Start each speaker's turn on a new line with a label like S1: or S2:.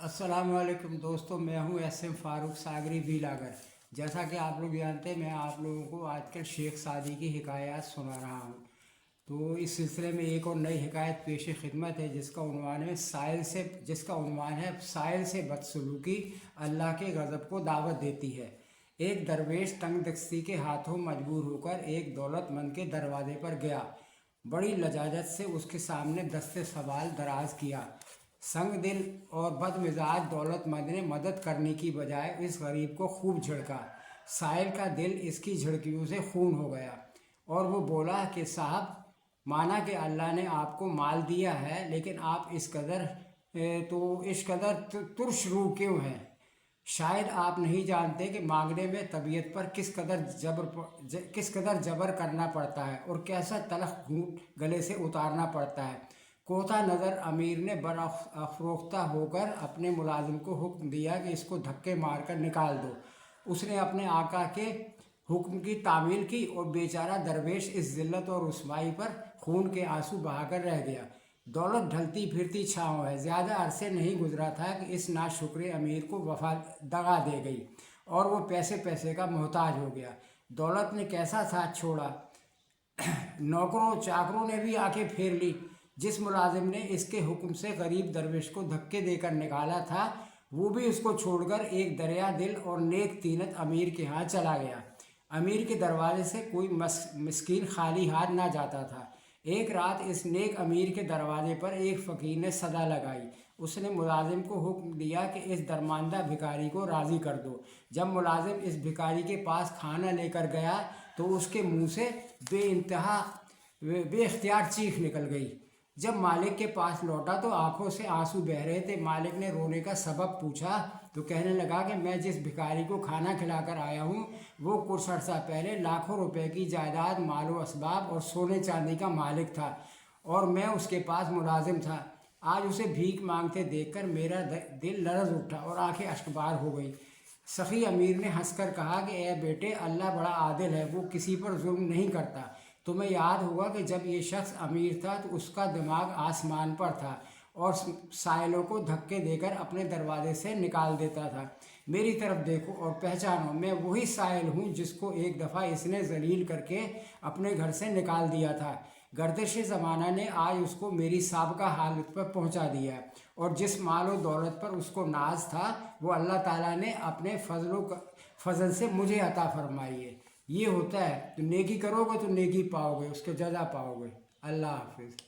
S1: अस्सलाम वालेकुम दोस्तों, मैं हूं एस.एम. फारूक सागरी व्लॉगर। जैसा कि आप लोग जानते हैं, मैं आप लोगों को आजकल शेख सादी की हिकायत सुना रहा हूं। तो इस सिलसिले में एक और नई हिकायत पेश खिदमत है जिसका उन्वान है साइल से बदसलूकी अल्लाह के गज़ब को दावत देती है। एक दरवेश तंग दस्ती के हाथों मजबूर होकर एक दौलतमंद के दरवाजे पर गया। बड़ी लजाजत से उसके सामने दस्ते सवाल दराज किया। संग दिल और बदमिजाज दौलतमंद ने मदद करने की बजाय इस गरीब को खूब झिड़का। साहिल का दिल इसकी झिड़कियों से खून हो गया और वो बोला कि साहब, माना कि अल्लाह ने आपको माल दिया है, लेकिन आप इस कदर तुर्श रूह क्यों हैं? शायद आप नहीं जानते कि मांगने में तबीयत पर किस कदर जबर करना पड़ता है और कैसा तलख घूंट गले से उतारना पड़ता है। कोता नज़र अमीर ने बरअफ़रोख्ता होकर अपने मुलाजिम को हुक्म दिया कि इसको धक्के मारकर निकाल दो। उसने अपने आका के हुक्म की तामील की और बेचारा दरवेश इस ज़िल्लत और रुसवाई पर खून के आंसू बहाकर रह गया। दौलत ढलती फिरती छाँव है। ज़्यादा अरसे नहीं गुजरा था कि इस नाशुक्र अमीर को वफा दगा दे गई और वो पैसे पैसे का मोहताज हो गया। दौलत ने कैसा साथ छोड़ा, नौकरों चाकरों ने भी आंखें फेर ली। जिस मुलाजिम ने इसके हुक्म से गरीब दरवेश को धक्के देकर निकाला था, वो भी उसको छोड़कर एक दरिया दिल और नेक तीनत अमीर के यहाँ चला गया। अमीर के दरवाजे से कोई मिस्कीन खाली हाथ ना जाता था। एक रात इस नेक अमीर के दरवाजे पर एक फ़कीर ने सदा लगाई। उसने मुलाजिम को हुक्म दिया कि इस दरमांदा भिखारी को राज़ी कर दो। जब मुलाजिम इस भिखारी के पास खाना लेकर गया तो उसके मुंह से बेइख्तियार चीख निकल गई। जब मालिक के पास लौटा तो आंखों से आंसू बह रहे थे। मालिक ने रोने का सबब पूछा तो कहने लगा कि मैं जिस भिखारी को खाना खिलाकर आया हूँ, वो कुछ अर्सा पहले लाखों रुपए की जायदाद, मालो असबाब और सोने चांदी का मालिक था और मैं उसके पास मुलाजिम था। आज उसे भीख मांगते देखकर मेरा दिल लरज़ उठा और आंखें अश्कबार हो गई। सखी अमीर ने हंसकर कहा कि ए बेटे, अल्लाह बड़ा आदिल है, वो किसी पर जुल्म नहीं करता। तुम्हें याद होगा कि जब ये शख्स अमीर था तो उसका दिमाग आसमान पर था और साइलों को धक्के देकर अपने दरवाजे से निकाल देता था। मेरी तरफ देखो और पहचानो, मैं वही साइल हूँ जिसको एक दफ़ा इसने जलील करके अपने घर से निकाल दिया था। गर्दिश ज़माना ने आज उसको मेरी साबका हालत पर पहुँचा दिया और जिस माल और दौलत पर उसको नाज था, वो अल्लाह ताला ने अपने फजल से मुझे अता फरमाई है। ये होता है, तो नेकी करोगे तो नेकी पाओगे, उसके जज़ा पाओगे। अल्लाह हाफिज़।